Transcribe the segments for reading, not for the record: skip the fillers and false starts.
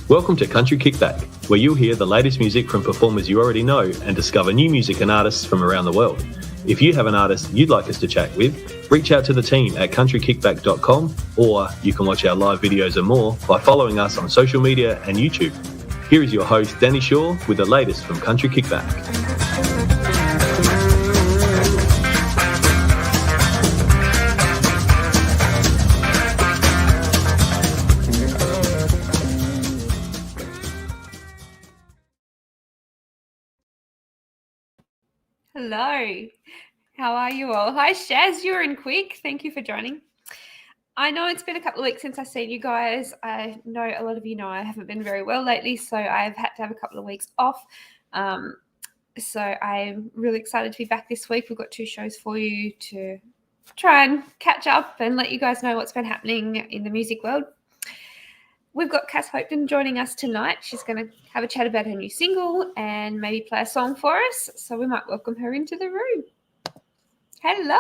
Welcome to Country Kickback, where you'll hear the latest music from performers you already know and discover new music and artists from around the world. If you have an artist you'd like us to chat with, reach out to the team at countrykickback.com, or you can watch our live videos and more by following us on social media and YouTube. Here is your host, Danny Shaw, with the latest from Country Kickback. Hello, how are you all? Hi Shaz, you're in quick. Thank you for joining. I know it's been a couple of weeks since I've seen you guys. I know a lot of you know I haven't been very well lately, so I've had to have a couple of weeks off. So I'm really excited to be back this week. We've got 2 shows for you to try and catch up and let you guys know what's been happening in the music world. We've got Cass Hopetoun joining us tonight. She's going to have a chat about her new single and maybe play a song for us. So we might welcome her into the room. Hello.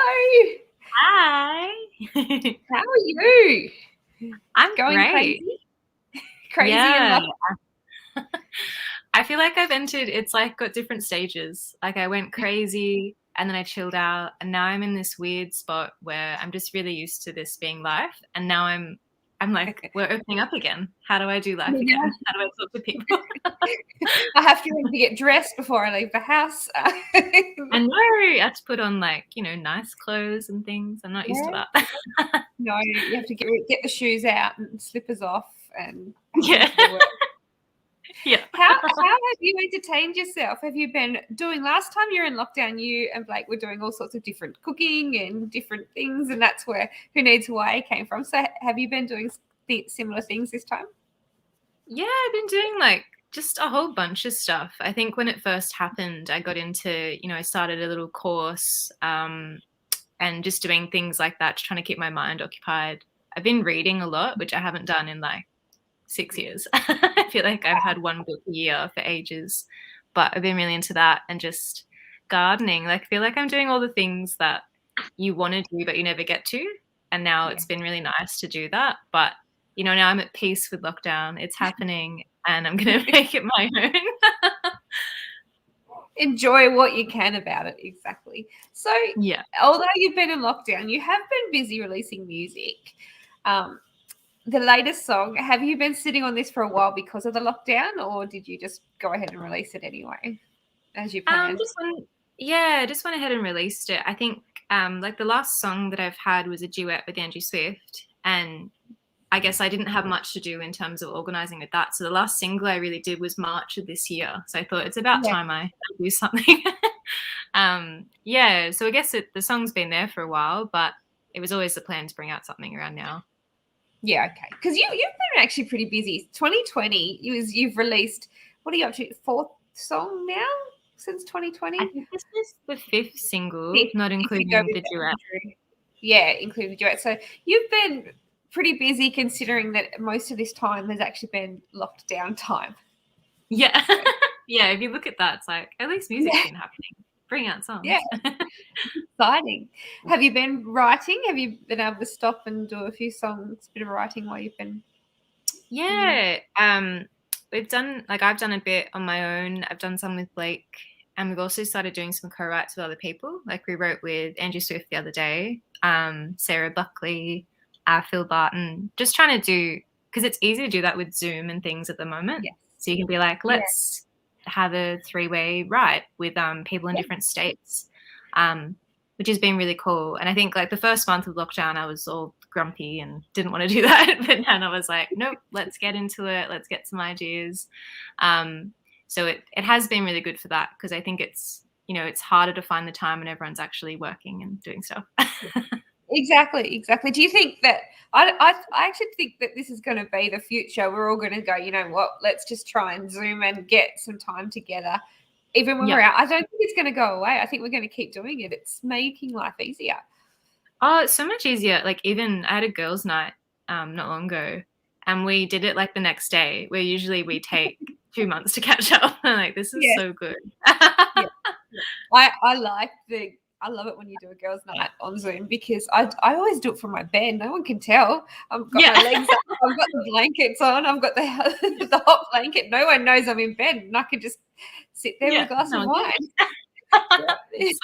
Hi. How are you? I'm going great. crazy. Crazy yeah. and I feel like I've entered, it's like got different stages. Like I went crazy and then I chilled out, and now I'm in this weird spot where I'm just really used to this being life, and now I'm like, we're opening up again. How do I do life again? How do I talk to people? I have to get dressed before I leave the house. I know. I have to put on nice clothes and things. I'm not used to that. No, you have to get the shoes out and slippers off and yeah. Yeah. How have you entertained yourself? Have you been doing, last time you were in lockdown, you and Blake were doing all sorts of different cooking and different things, and that's where Who Needs Hawaii came from. So have you been doing similar things this time? Yeah, I've been doing just a whole bunch of stuff. I think when it first happened, I got into, I started a little course and just doing things like that, just trying to keep my mind occupied. I've been reading a lot, which I haven't done in 6 years. I feel like I've had 1 book a year for ages, but I've been really into that, and just gardening. I feel like I'm doing all the things that you want to do but you never get to, and now it's been really nice to do that. But now I'm at peace with lockdown. It's happening, and I'm gonna make it my own. Enjoy what you can about it. Exactly. So yeah, although you've been in lockdown, you have been busy releasing music. The latest song, have you been sitting on this for a while because of the lockdown, or did you just go ahead and release it anyway as you planned? I just went ahead and released it. I think the last song that I've had was a duet with Andrew Swift, and I guess I didn't have much to do in terms of organizing with that. So the last single I really did was March of this year. So I thought it's about time I do something. So I guess the song's been there for a while, but it was always the plan to bring out something around now. Yeah, okay. Because you've been actually pretty busy. 2020, you've released, what are you up to, 4th song now since 2020? I think this is the 5th single, not including the duet. Yeah, including the duet. So you've been pretty busy, considering that most of this time has actually been locked down time. Yeah. Yeah, if you look at that, it's like, at least music's been happening. Bring out songs. Yeah. Exciting. Have you been writing? Have you been able to stop and do a few songs, a bit of writing while you've been? Yeah. We've done, I've done a bit on my own. I've done some with Blake, and we've also started doing some co-writes with other people. We wrote with Andrew Swift the other day, Sarah Buckley, Phil Barton, just trying to do, because it's easy to do that with Zoom and things at the moment. Yes. So you can be like, let's have a 3-way write with people in different states, which has been really cool. And I think the first month of lockdown, I was all grumpy and didn't want to do that. But then I was like, nope, let's get into it. Let's get some ideas. So it has been really good for that, because I think it's, it's harder to find the time when everyone's actually working and doing stuff. Exactly. Do you think that I actually think that this is going to be the future? We're all going to go, you know what, let's just try and Zoom and get some time together, even when we're out. I don't think it's going to go away. I think we're going to keep doing it. It's making life easier. Oh, it's so much easier. Even I had a girls' night not long ago, and we did it the next day, where usually we take 2 months to catch up. I'm this is so good. I like the I love it when you do a girls' night on Zoom because I always do it from my bed. No one can tell. I've got my legs up. I've got the blankets on. I've got the hot blanket. No one knows I'm in bed, and I can just sit there with a glass of wine. It's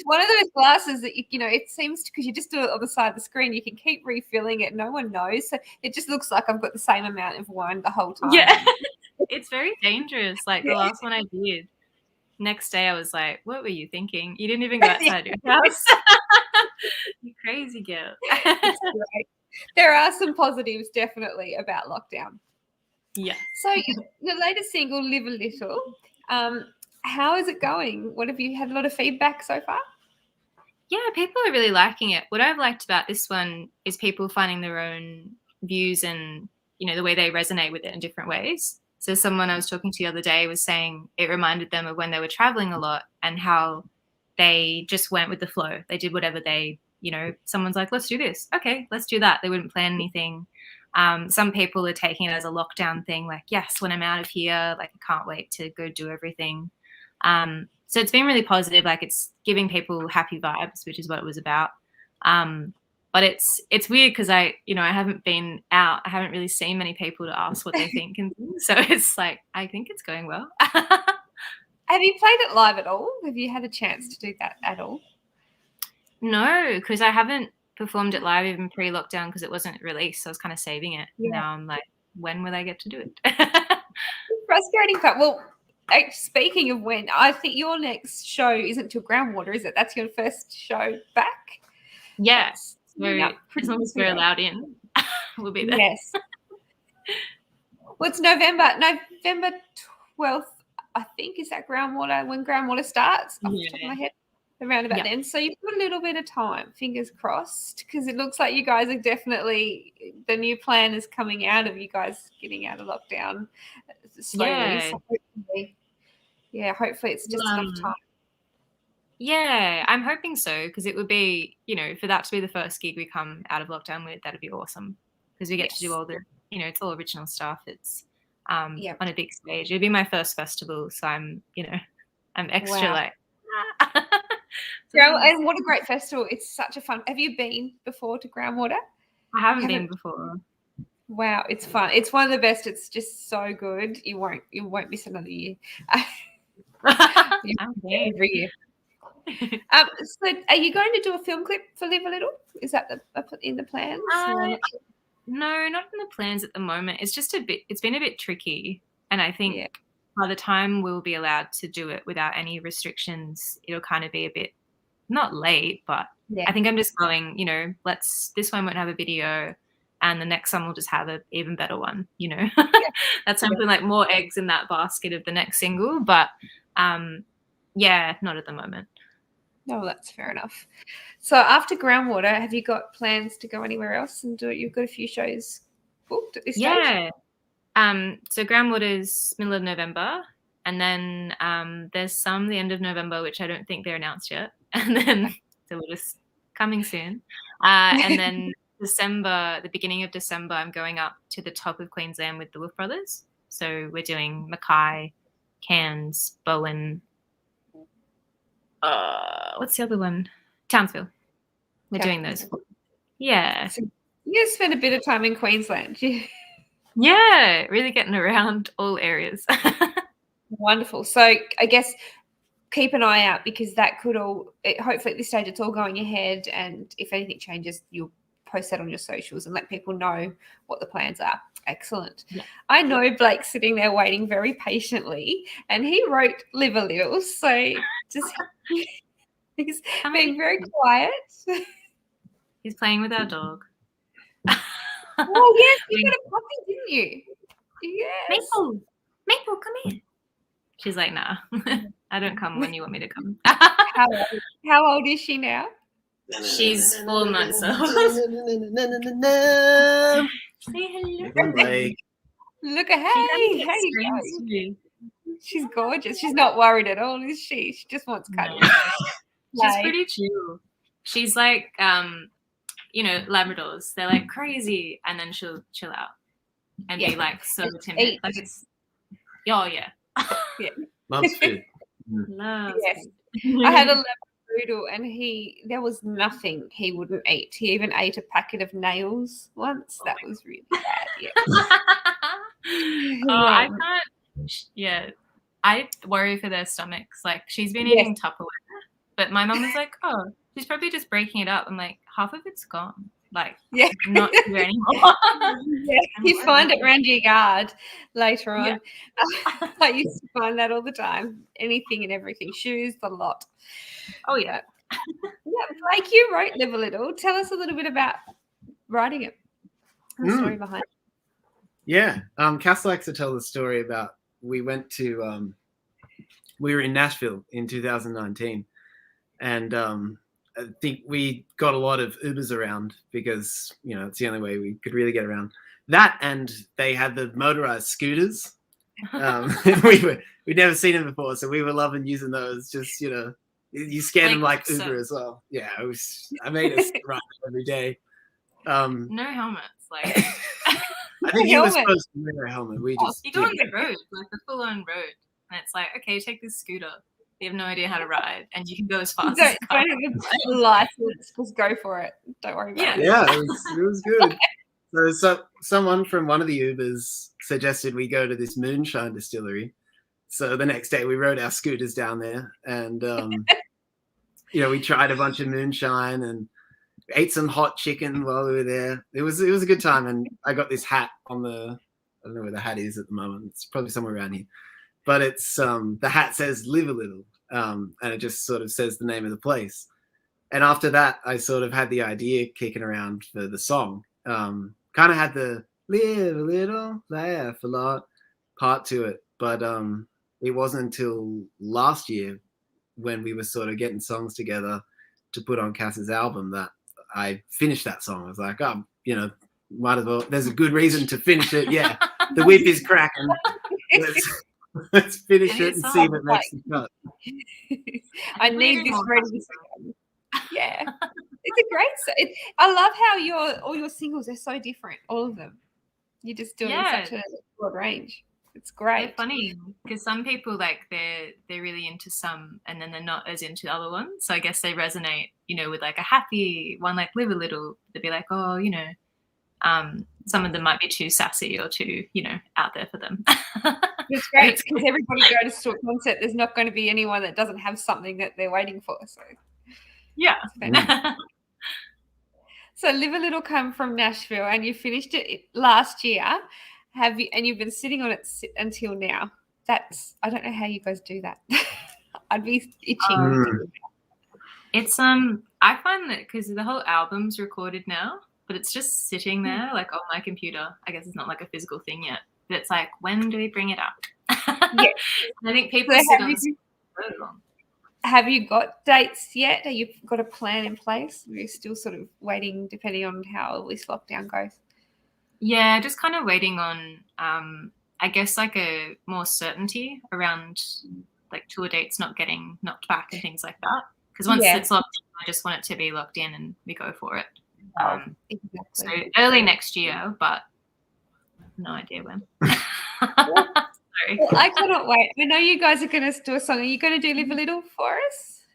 one of those glasses that you know. It seems because you just do it on the side of the screen, you can keep refilling it. No one knows, so it just looks like I've got the same amount of wine the whole time. Yeah, it's very dangerous. Like the last one I did. Next day, I was like, "What were you thinking? You didn't even go outside your house. You crazy girl." There are some positives definitely about lockdown. Yeah. So your latest single, "Live a Little," how is it going? What have you had a lot of feedback so far? Yeah, people are really liking it. What I've liked about this one is people finding their own views and, you know, the way they resonate with it in different ways. So someone I was talking to the other day was saying it reminded them of when they were traveling a lot and how they just went with the flow. They did whatever they, you know, someone's like, let's do this. Okay, let's do that. They wouldn't plan anything. Some people are taking it as a lockdown thing, like, yes, when I'm out of here, like I can't wait to go do everything. So it's been really positive. Like it's giving people happy vibes, which is what it was about. But it's weird because I haven't been out. I haven't really seen many people to ask what they think and things. So it's like, I think it's going well. Have you played it live at all? Have you had a chance to do that at all? No, because I haven't performed it live even pre-lockdown because it wasn't released. So I was kind of saving it. Yeah. Now I'm like, when will I get to do it? Frustrating fact. Well, speaking of when, I think your next show isn't till Groundwater, is it? That's your first show back? Yes. As long as we're allowed in, we'll be there. Yes. Well, it's November 12th, I think, is that Groundwater, when Groundwater starts, off the top of my head, around about then. So you've got a little bit of time, fingers crossed, because it looks like you guys are definitely, the new plan is coming out of you guys getting out of lockdown slowly. Yeah. So hopefully it's just enough time. Yeah, I'm hoping so, because it would be, you know, for that to be the first gig we come out of lockdown with, that'd be awesome, because we get to do all the, you know, it's all original stuff. It's on a big stage. It'd be my first festival, so I'm extra like. And what a great festival! It's such a fun. Have you been before to Groundwater? I haven't been before. Wow, it's fun. It's one of the best. It's just so good. You won't miss another year. Every year. So are you going to do a film clip for Live a Little? Is that in the plans? No, not in the plans at the moment. It's been a bit tricky. And I think by the time we'll be allowed to do it without any restrictions, it'll kind of be a bit not late, but I think I'm just going, you know, this one won't have a video and the next one will just have an even better one, you know. That's something like more eggs in that basket of the next single. But not at the moment. No, that's fair enough. So after Groundwater, have you got plans to go anywhere else and do it? You've got a few shows booked at this stage? Yeah. So Groundwater's middle of November, and then there's some the end of November, which I don't think they're announced yet. And then so we're just coming soon. And then December, the beginning of December, I'm going up to the top of Queensland with the Wolf Brothers. So we're doing Mackay, Cairns, Bowen. What's the other one? Townsville. We're doing those. Yeah. So you spend a bit of time in Queensland. Yeah, really getting around all areas. Wonderful. So I guess keep an eye out, because that could hopefully at this stage it's all going ahead, and if anything changes, you'll post that on your socials and let people know what the plans are. Excellent. Yeah. I know Blake's sitting there waiting very patiently, and he wrote Live a Little, so just he's being very quiet. He's playing with our dog. Oh, yes, you got a puppy, didn't you? Yes. Maple, come here. She's like, nah, I don't come when you want me to come. How old is she now? She's 4 months old. Say hello. Blake. Look at hey. She's gorgeous. She's not worried at all, is she? She just wants cuddles. No. She's pretty chill. She's like, Labradors. They're like crazy, and then she'll chill out and be like so timid. Like it's, yeah. Loves food. Loves. Yes. I had a Labrador poodle, and there was nothing he wouldn't eat. He even ate a packet of nails once. That was really bad. Yeah. I can't. Yeah, I worry for their stomachs. Like, she's been eating Tupperware, but my mum was like, "Oh, she's probably just breaking it up." I'm like, half of it's gone. Like, not here anymore. You find it around your yard later on. I used to find that all the time. Anything and everything, shoes, the lot. Oh yeah. Blake, you wrote Live a Little. Tell us a little bit about writing it. The story behind it. Yeah. Cass likes to tell the story about we were in Nashville in 2019, and I think we got a lot of Ubers around because, it's the only way we could really get around. That, and they had the motorized scooters. We'd never seen them before, so we were loving using those. Just, you scan them like Uber as well. Yeah, I made us ride every day. No helmets, like. I think he was supposed to wear a helmet. We just you go on the road, like the full-on road, and it's like, okay, take this scooter. You have no idea how to ride, and you can go as fast as you don't have a license. Just go for it. Don't worry about it. Yeah, it was good. So someone from one of the Ubers suggested we go to this moonshine distillery. So the next day we rode our scooters down there, and we tried a bunch of moonshine and ate some hot chicken while we were there. It was a good time, and I got this hat I don't know where the hat is at the moment. It's probably somewhere around here. But it's the hat says "Live a Little," and it just sort of says the name of the place. And after that, I sort of had the idea kicking around for the song. Kind of had the "Live a Little, Laugh a Lot" part to it, but it wasn't until last year when we were sort of getting songs together to put on Cass's album that I finished that song. I was like, might as well. There's a good reason to finish it. Yeah, the whip is cracking. Let's finish it and see if it makes the cut. I need this ready to go. Yeah, it's a great. I love how all your singles are so different. All of them. You're just doing such a broad range. It's great. It's funny because some people they're really into some, and then they're not as into other ones. So I guess they resonate, with like a happy one, like "Live a Little." They'd be like, oh, some of them might be too sassy or too, out there for them. It's great because everybody goes to a concert. There's not going to be anyone that doesn't have something that they're waiting for. So yeah. So "Live a Little" come from Nashville, and you finished it last year. Have you? And you've been sitting on it until now. I don't know how you guys do that. I'd be itching. It's I find that because the whole album's recorded now, but it's just sitting there like on my computer. I guess it's not like a physical thing yet. But it's like, when do we bring it up? Yeah. I think people sit on so long. Have you got dates yet? Have you got a plan in place? We're still sort of waiting, depending on how this lockdown goes. Yeah, just kind of waiting on, I guess, like a more certainty around like tour dates not getting knocked back and things like that. Because once it's locked in, I just want it to be locked in and we go for it. Exactly. So early next year, but no idea when. Well, I cannot wait. I know you guys are going to do a song. Are you going to do "Live a Little" for us?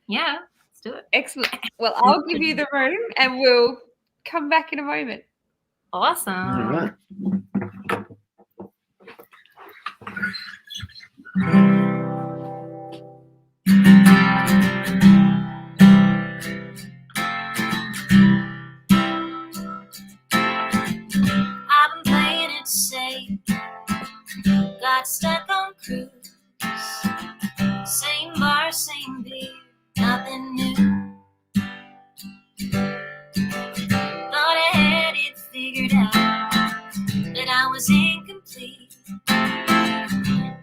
Yeah, let's do it. Excellent. Well, I'll give you the room and we'll come back in a moment. Awesome. All right. I've been playing it safe, got stuck on cruise. Same bar, same beer, nothing new. Thought I had it figured out, but I was incomplete.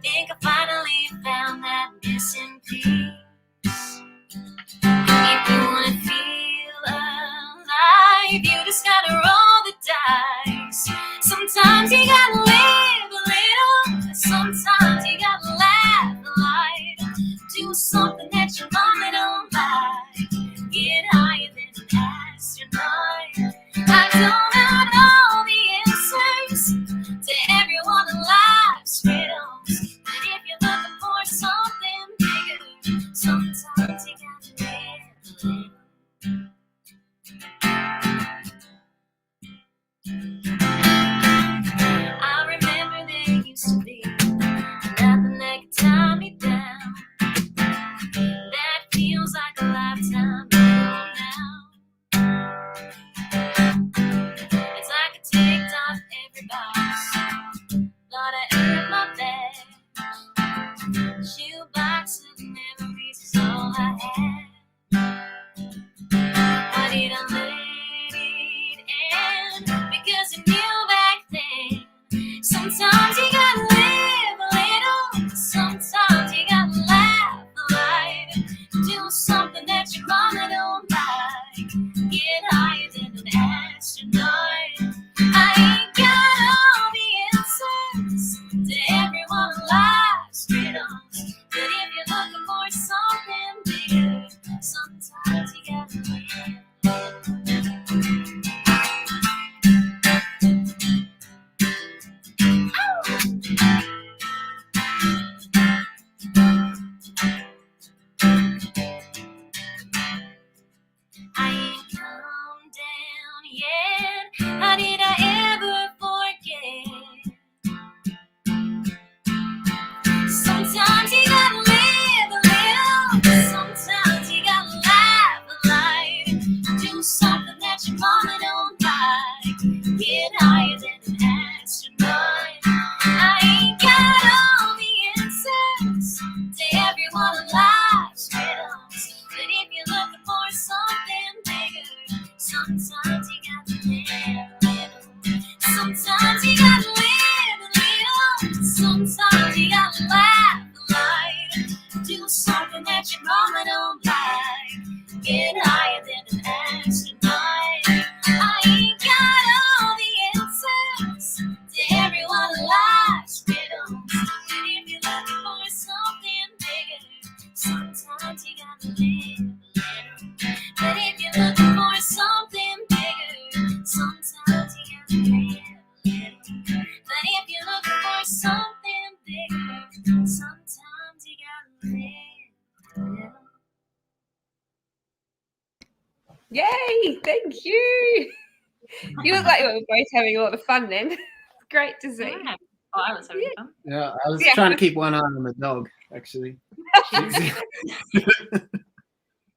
Think I finally found that missing piece. If you wanna feel alive, you just gotta roll the dice. Sometimes you gotta live a little, sometimes higher than an astronaut. I ain't got all the answers to everyone life's riddles, but if you're looking for something bigger, sometimes you gotta live a little. Sometimes you gotta live a little. Sometimes you gotta laugh a lot. Do something that your mama don't like. Get higher than an astronaut. I ain't got all the answers to everyone life's riddles, but if you're looking for something bigger, sometimes you gotta live a little. But if you're looking for something bigger, sometimes you gotta live a little. But if you're looking for something bigger, sometimes you gotta live a little. Yay! Thank you. You look like you were both having a lot of fun then. It's great to see. Yeah. Oh, I was having fun. Yeah, I was Yeah. trying to keep one eye on the dog, actually.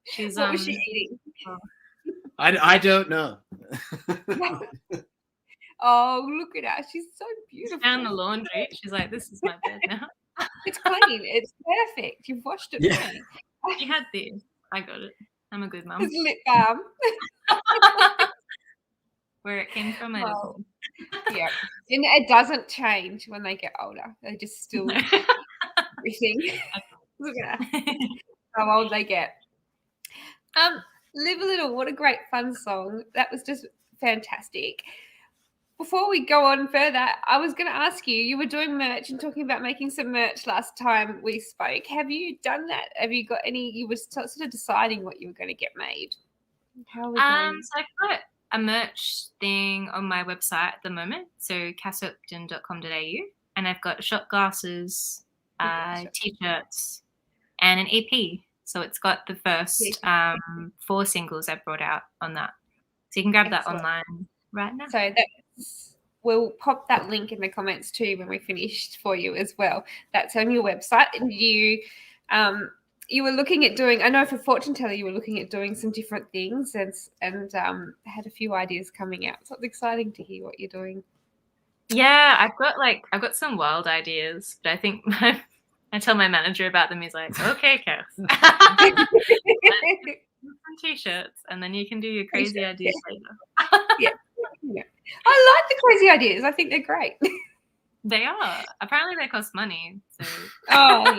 She's What was she eating? I don't know. Oh, look at her. She's so beautiful. found the laundry. She's like, this is my bed now. It's clean. It's perfect. You've washed it Yeah. clean. She had this. I got it. I'm a good mum. It's lip balm. Where it came from, I don't Oh. know. Yeah. And it doesn't change when they get older. They just still everything. Look at her. How old they get. Live a Little, what a great fun song. That was just fantastic. Before we go on further, I was going to ask you, you were doing merch and talking about making some merch last time we spoke. Have you done that? Have you got any, you were sort of deciding what you were going to get made. How are we going? So I've got a merch thing on my website at the moment, so casshopetoun.com.au, and I've got shot glasses, t-shirts, and an EP. So it's got the first 4 singles I've brought out on that. So you can grab that online right now. So we'll pop that link in the comments too when we finished for you as well. That's on your website. And you were looking at doing, I know for Fortune Teller you were looking at doing some different things and had a few ideas coming out. So it's exciting to hear what you're doing. Yeah, I've got some wild ideas, but I think I tell my manager about them. He's like, okay, Cass. Some t-shirts, and then you can do your crazy ideas later. Yeah. I like the crazy ideas. I think they're great. They are. Apparently they cost money. So Oh,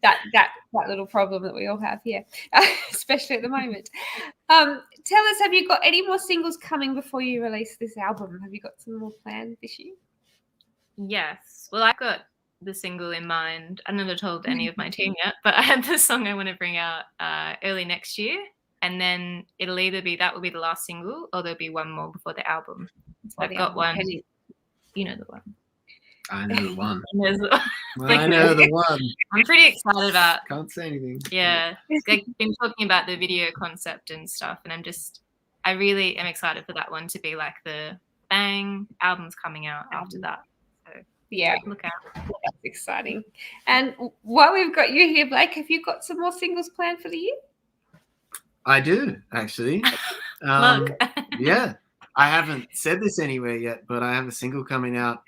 yeah. that little problem that we all have here, especially at the moment. Tell us, have you got any more singles coming before you release this album? Have you got some more planned this year? yes. Well, I've got the single in mind. I've never told any of my team yet, but I had this song I want to bring out early next year, and then it'll either be that will be the last single, or there'll be one more before the album. So I've got one. You know the one. I know the one. Like, I know the one. I'm pretty excited about. Can't say anything. Yeah, they've been talking about the video concept and stuff, and I really am excited for that one to be like the bang album's coming out after that. So Yeah, look out. that's exciting. And while we've got you here, Blake, have you got some more singles planned for the year? I do, actually. Look. Yeah. I haven't said this anywhere yet, but I have a single coming out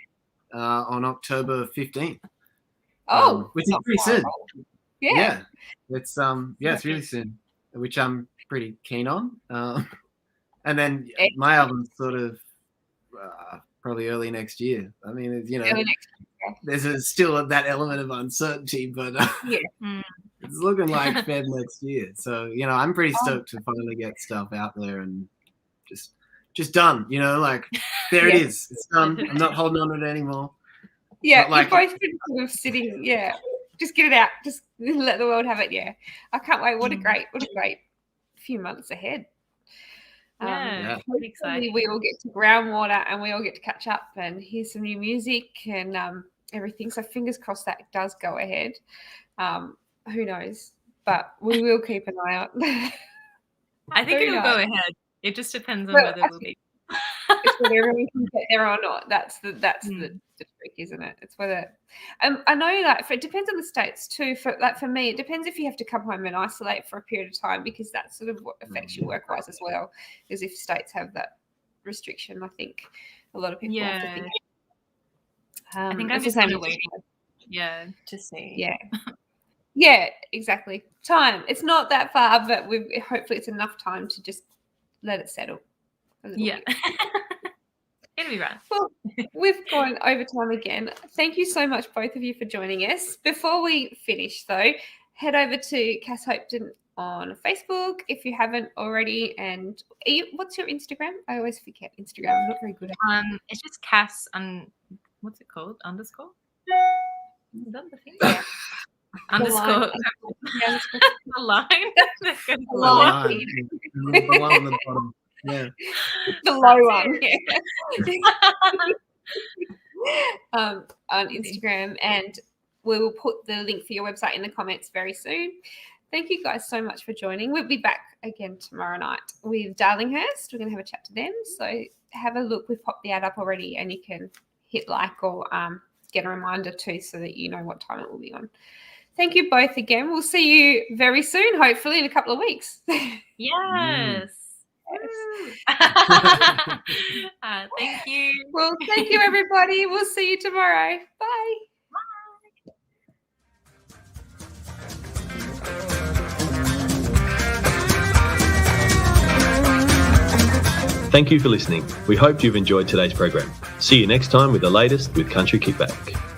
on October 15th. Which is pretty soon. Yeah. It's it's really soon, which I'm pretty keen on. And then my album's sort of probably early next year. I mean, Early next year. there's still that element of uncertainty, but it's looking like Feb next year. So, I'm pretty stoked to finally get stuff out there and just done, like there it is. It's done. I'm not holding on to it anymore. Yeah, Like, you've both been sort of sitting, just get it out. Just let the world have it, I can't wait. What a great few months ahead. Pretty exciting. We all get to groundwater and we all get to catch up and hear some new music and everything. So fingers crossed that does go ahead. Who knows? But we will keep an eye out. I think it'll go ahead. It just depends on whether we'll be. It's whether everyone can get there or not. That's the trick, isn't it? It's whether I know that it depends on the states too. For me, it depends if you have to come home and isolate for a period of time because that's sort of what affects you work-wise as well. Is if states have that restriction. I think a lot of people have to Yeah. think. I think I'm it's the just same kind of with- waiting. To see. Yeah. Yeah, exactly. Time. It's not that far, but hopefully it's enough time to just let it settle a little Yeah. bit. It'll be right. Well, we've gone over time again. Thank you so much, both of you, for joining us. Before we finish, though, head over to Cass Hopetoun on Facebook if you haven't already. And what's your Instagram? I always forget Instagram. I'm not very good at it. It's just Cass what's it called? Underscore? Is that the thing? Yeah. Underscore. Yeah, The line. the The line. line. The one on the bottom. Yeah. The low one. Yeah. On Instagram, and we will put the link for your website in the comments very soon. Thank you guys so much for joining. We'll be back again tomorrow night with Darlinghurst. We're going to have a chat to them. So have a look. We've popped the ad up already, and you can hit like or get a reminder too so that you know what time it will be on. Thank you both again. We'll see you very soon, hopefully in a couple of weeks. Yes. Thank you. Well, thank you, everybody. We'll see you tomorrow. Bye. Thank you for listening. We hope you've enjoyed today's program. See you next time with the latest with Country Kickback.